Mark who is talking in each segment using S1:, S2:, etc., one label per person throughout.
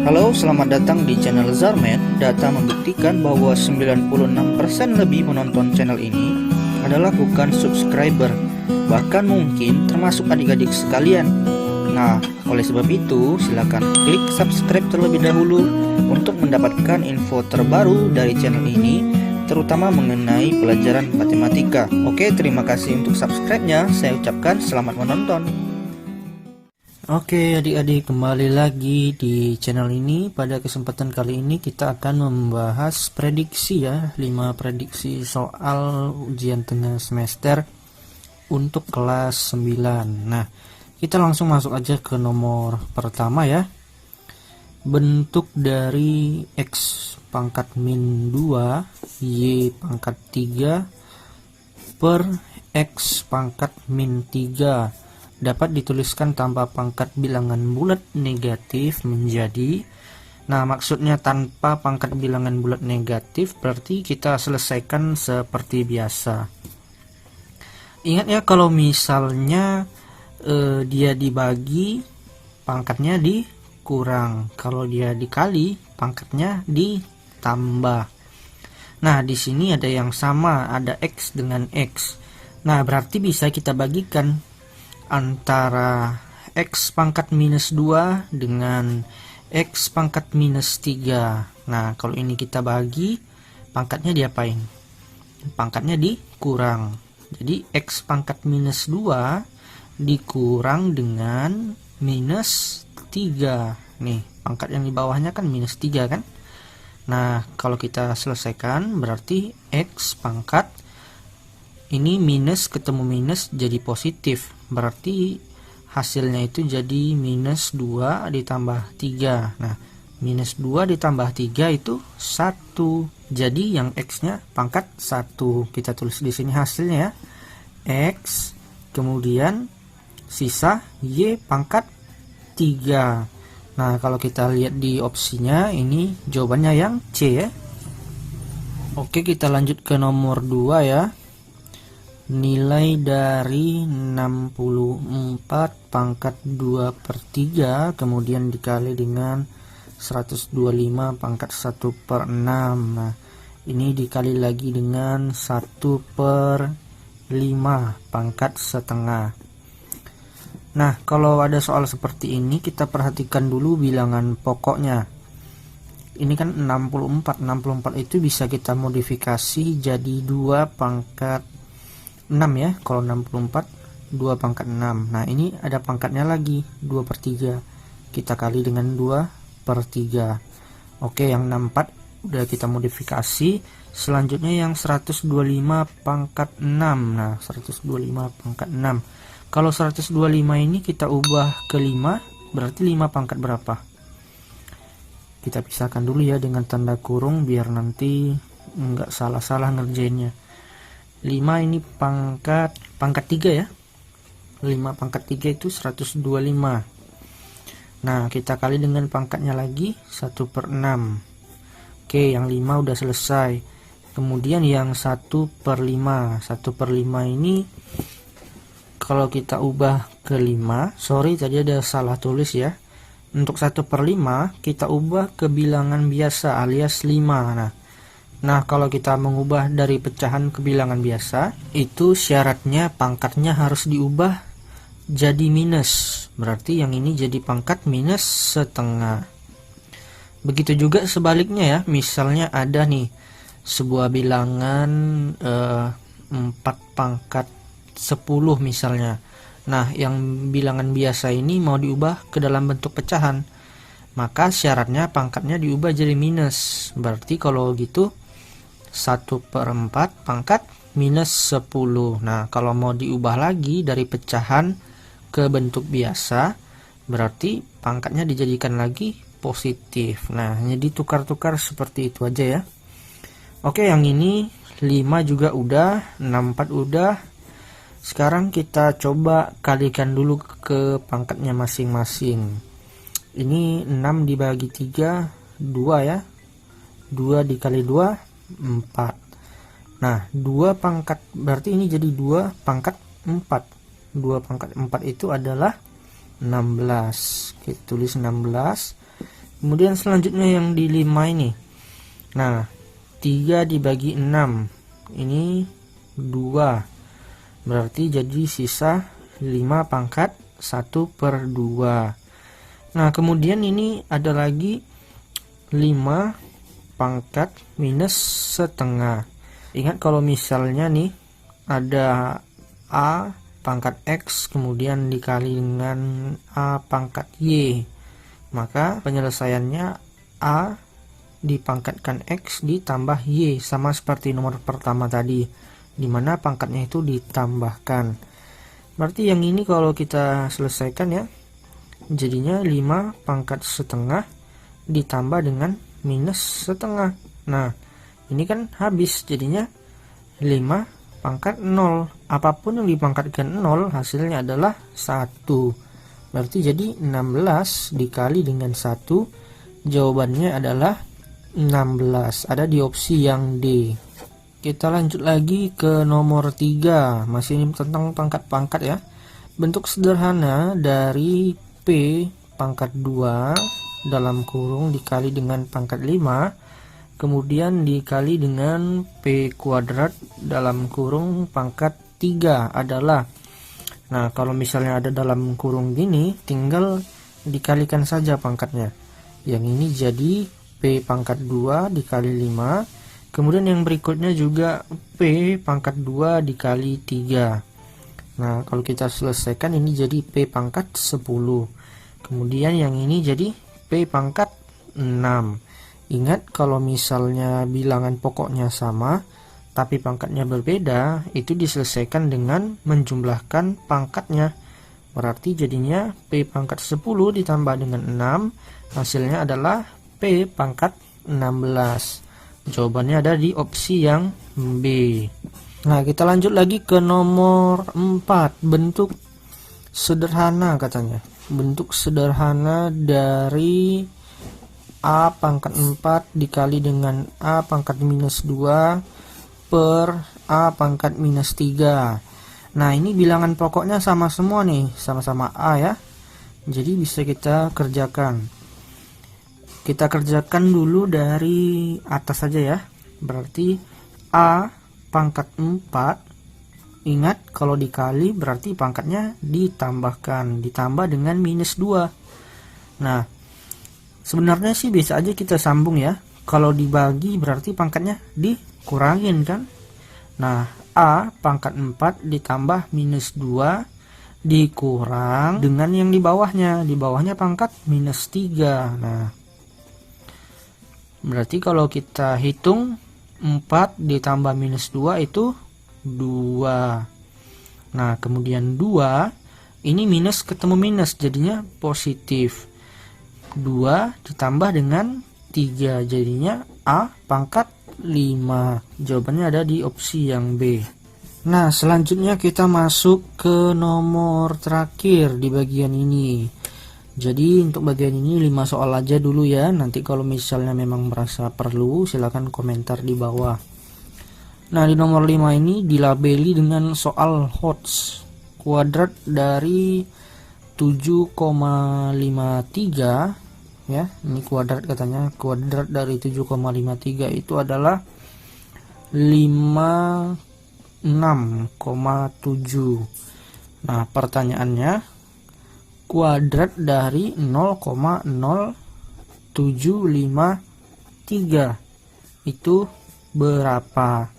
S1: Halo, selamat datang di channel Zarman. Data membuktikan bahwa 96% lebih menonton channel ini adalah bukan subscriber, bahkan mungkin termasuk adik-adik sekalian. Nah, oleh sebab itu, silakan klik subscribe terlebih dahulu untuk mendapatkan info terbaru dari channel ini, terutama mengenai pelajaran matematika. Oke, terima kasih untuk subscribe-nya. Saya ucapkan selamat menonton. Oke adik-adik, kembali lagi di channel ini. Pada kesempatan kali ini kita akan membahas prediksi ya, 5 prediksi soal ujian tengah semester untuk kelas 9. Nah, kita langsung masuk aja ke nomor pertama ya. Bentuk dari X pangkat min 2 Y pangkat 3 per X pangkat min 3 dapat dituliskan tanpa pangkat bilangan bulat negatif menjadi. Nah, maksudnya tanpa pangkat bilangan bulat negatif berarti kita selesaikan seperti biasa. Ingat ya, kalau misalnya dia dibagi, pangkatnya dikurang. Kalau dia dikali, pangkatnya ditambah. Nah, di sini ada yang sama, ada X dengan X. Nah, berarti bisa kita bagikan antara X pangkat minus 2 dengan X pangkat minus 3. Nah, kalau ini kita bagi, pangkatnya diapain? Pangkatnya dikurang. Jadi X pangkat minus 2 dikurang dengan minus 3. Nih, pangkat yang di bawahnya kan minus 3 kan? Nah, kalau kita selesaikan berarti X pangkat ini minus ketemu minus jadi positif, berarti hasilnya itu jadi minus 2 ditambah 3. Nah, minus 2 ditambah 3 itu 1. Jadi yang X nya pangkat 1. Kita tulis di sini hasilnya ya, X kemudian sisa Y pangkat 3. Nah, kalau kita lihat di opsinya, ini jawabannya yang C ya. Oke, kita lanjut ke nomor 2 ya. Nilai dari 64 pangkat 2 per 3 kemudian dikali dengan 125 pangkat 1 per 6. Nah, ini dikali lagi dengan 1 per 5 pangkat setengah. Nah, kalau ada soal seperti ini, kita perhatikan dulu bilangan pokoknya. Ini kan 64 itu bisa kita modifikasi jadi 2 pangkat 6 ya. Kalau 64 2 pangkat 6. Nah, ini ada pangkatnya lagi 2 per 3. Kita kali dengan 2 per 3. Oke, yang 64 udah kita modifikasi. Selanjutnya yang 125 pangkat 6. Nah, 125 pangkat 6. Kalau 125 ini kita ubah ke 5, berarti 5 pangkat berapa? Kita pisahkan dulu ya dengan tanda kurung biar nanti nggak salah-salah ngerjainnya. 5 ini pangkat 3 ya. 5 pangkat 3 itu 125. Nah, kita kali dengan pangkatnya lagi 1 per 6. Oke, yang 5 udah selesai. Kemudian yang 1 per 5. 1 per 5 ini kalau kita ubah ke 5, sorry tadi ada salah tulis ya. Untuk 1 per 5 kita ubah ke bilangan biasa alias 5. Nah, kalau kita mengubah dari pecahan ke bilangan biasa, itu syaratnya pangkatnya harus diubah jadi minus. Berarti yang ini jadi pangkat minus setengah. Begitu juga sebaliknya ya. Misalnya ada nih sebuah bilangan 4 pangkat 10 misalnya. Nah, yang bilangan biasa ini mau diubah ke dalam bentuk pecahan, maka syaratnya pangkatnya diubah jadi minus. Berarti kalau gitu 1 per 4 pangkat minus 10. Nah, kalau mau diubah lagi dari pecahan ke bentuk biasa, berarti pangkatnya dijadikan lagi positif. Nah, jadi tukar-tukar seperti itu aja ya. Oke, yang ini 5 juga udah, 64 udah. Sekarang kita coba kalikan dulu ke pangkatnya masing-masing. Ini 6 dibagi 3, 2 ya. 2 dikali 2, 4. Nah, 2 pangkat berarti ini jadi 2 pangkat 4. 2 pangkat 4 itu adalah 16. Kita tulis 16 Kemudian selanjutnya yang di 5 ini. Nah, 3 dibagi 6. Ini 2. Berarti jadi sisa 5 pangkat 1/2. Nah, kemudian ini ada lagi 5 pangkat minus setengah. Ingat kalau misalnya nih ada A pangkat X kemudian dikali dengan A pangkat Y, maka penyelesaiannya A dipangkatkan X ditambah Y, sama seperti nomor pertama tadi, dimana pangkatnya itu ditambahkan. Berarti yang ini kalau kita selesaikan ya, jadinya 5 pangkat setengah ditambah dengan minus setengah. Nah, ini kan habis, jadinya 5 pangkat 0. Apapun yang dipangkatkan 0 hasilnya adalah 1. Berarti jadi 16 dikali dengan 1, jawabannya adalah 16. Ada di opsi yang D. Kita lanjut lagi ke nomor 3. Masih tentang pangkat-pangkat ya. Bentuk sederhana dari P pangkat 2 dalam kurung dikali dengan pangkat 5, kemudian dikali dengan P kuadrat dalam kurung pangkat 3 adalah, nah kalau misalnya ada dalam kurung gini tinggal dikalikan saja pangkatnya. Yang ini jadi P pangkat 2 dikali 5, kemudian yang berikutnya juga P pangkat 2 dikali 3. Nah kalau kita selesaikan ini jadi P pangkat 10. Kemudian yang ini jadi P pangkat 6. Ingat kalau misalnya bilangan pokoknya sama tapi pangkatnya berbeda, itu diselesaikan dengan menjumlahkan pangkatnya. Berarti jadinya P pangkat 10 ditambah dengan 6, hasilnya adalah P pangkat 16. Jawabannya ada di opsi yang B. Nah, kita lanjut lagi ke nomor 4. Bentuk sederhana katanya. Bentuk sederhana dari A pangkat 4 dikali dengan A pangkat minus 2 per A pangkat minus 3. Nah, ini bilangan pokoknya sama semua nih, sama-sama A ya. Jadi bisa kita kerjakan. Kita kerjakan dulu dari atas saja ya. Berarti A pangkat 4, ingat kalau dikali berarti pangkatnya ditambah dengan minus 2. Nah, sebenarnya sih bisa aja kita sambung ya. Kalau dibagi berarti pangkatnya dikurangin kan. Nah, A pangkat 4 ditambah minus 2 dikurang dengan yang di bawahnya. Di bawahnya pangkat minus 3. Nah, berarti kalau kita hitung 4 ditambah minus 2 itu 2. Nah, kemudian 2 ini minus ketemu minus jadinya positif. 2 ditambah dengan 3 jadinya A pangkat 5. Jawabannya ada di opsi yang B. Nah, selanjutnya kita masuk ke nomor terakhir di bagian ini. Jadi untuk bagian ini 5 soal aja dulu ya. Nanti kalau misalnya memang merasa perlu silahkan komentar di bawah. Nah, di nomor 5 ini dilabeli dengan soal HOTS. Kuadrat dari 7,53 ya. Ini kuadrat katanya. Kuadrat dari 7,53 itu adalah 56,7. Nah, pertanyaannya kuadrat dari 0,0753 itu berapa?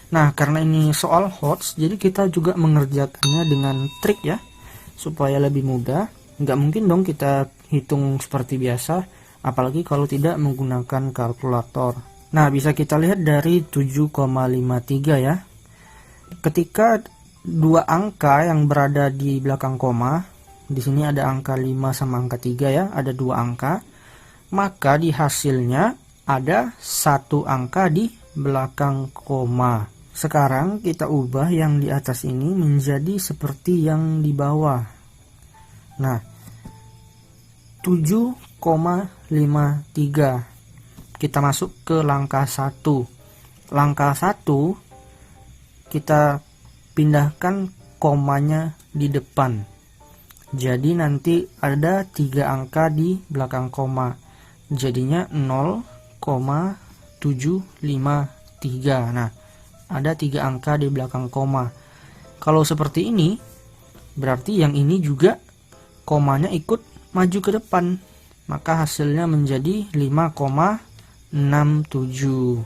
S1: Nah, karena ini soal HOTS, jadi kita juga mengerjakannya dengan trik ya, supaya lebih mudah. Nggak mungkin dong kita hitung seperti biasa, apalagi kalau tidak menggunakan kalkulator. Nah, bisa kita lihat dari 7,53 ya. Ketika dua angka yang berada di belakang koma, di sini ada angka 5 sama angka 3 ya, ada dua angka, maka di hasilnya ada satu angka di belakang koma. Sekarang kita ubah yang di atas ini menjadi seperti yang di bawah. Nah, 7,53. Kita masuk ke langkah 1. Langkah 1 kita pindahkan komanya di depan. Jadi nanti ada 3 angka di belakang koma. jadinya 0,753. Nah, ada 3 angka di belakang koma. Kalau seperti ini, berarti yang ini juga komanya ikut maju ke depan. Maka hasilnya menjadi 5,67.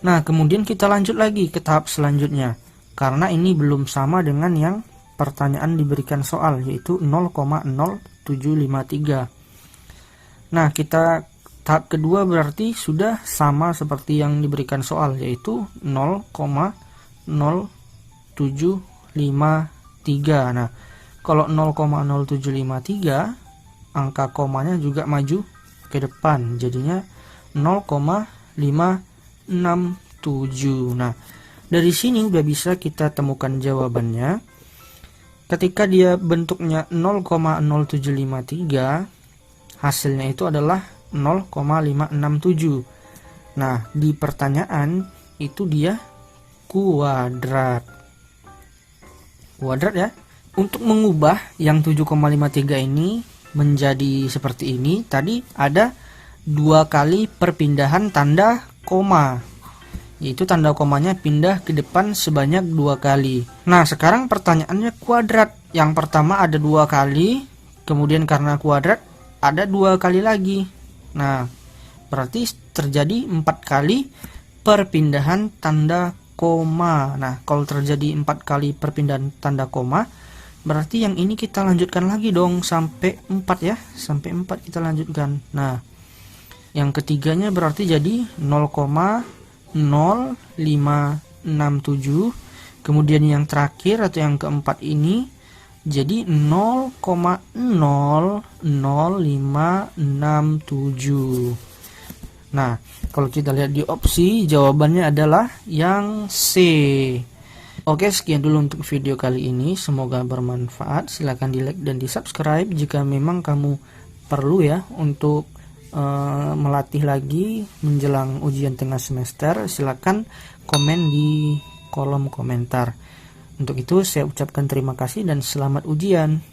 S1: Nah, kemudian kita lanjut lagi ke tahap selanjutnya. Karena ini belum sama dengan yang pertanyaan diberikan soal, yaitu 0,0753. Nah, kita tahap kedua berarti sudah sama seperti yang diberikan soal, yaitu 0,0753. Nah, kalau 0,0753, angka komanya juga maju ke depan, jadinya 0,567. Nah, dari sini udah bisa kita temukan jawabannya. Ketika dia bentuknya 0,0753, hasilnya itu adalah 0,567. Nah, di pertanyaan itu dia kuadrat. Kuadrat ya. Untuk mengubah yang 7,53 ini menjadi seperti ini, tadi ada 2 kali perpindahan tanda koma, yaitu tanda komanya pindah ke depan sebanyak 2 kali. Nah, sekarang pertanyaannya kuadrat. Yang pertama ada 2 kali, kemudian karena kuadrat ada 2 kali lagi. Nah, berarti terjadi 4 kali perpindahan tanda koma. Nah, kalau terjadi 4 kali perpindahan tanda koma, berarti yang ini kita lanjutkan lagi dong sampai 4 ya. Sampai 4 kita lanjutkan. Nah, yang ketiganya berarti jadi 0,0567. Kemudian yang terakhir atau yang keempat ini jadi 0,00567. Nah, kalau kita lihat di opsi, jawabannya adalah yang C. Oke, sekian dulu untuk video kali ini. Semoga bermanfaat. Silahkan di like dan di subscribe jika memang kamu perlu ya untuk melatih lagi menjelang ujian tengah semester. Silahkan komen di kolom komentar. Untuk itu saya ucapkan terima kasih dan selamat ujian.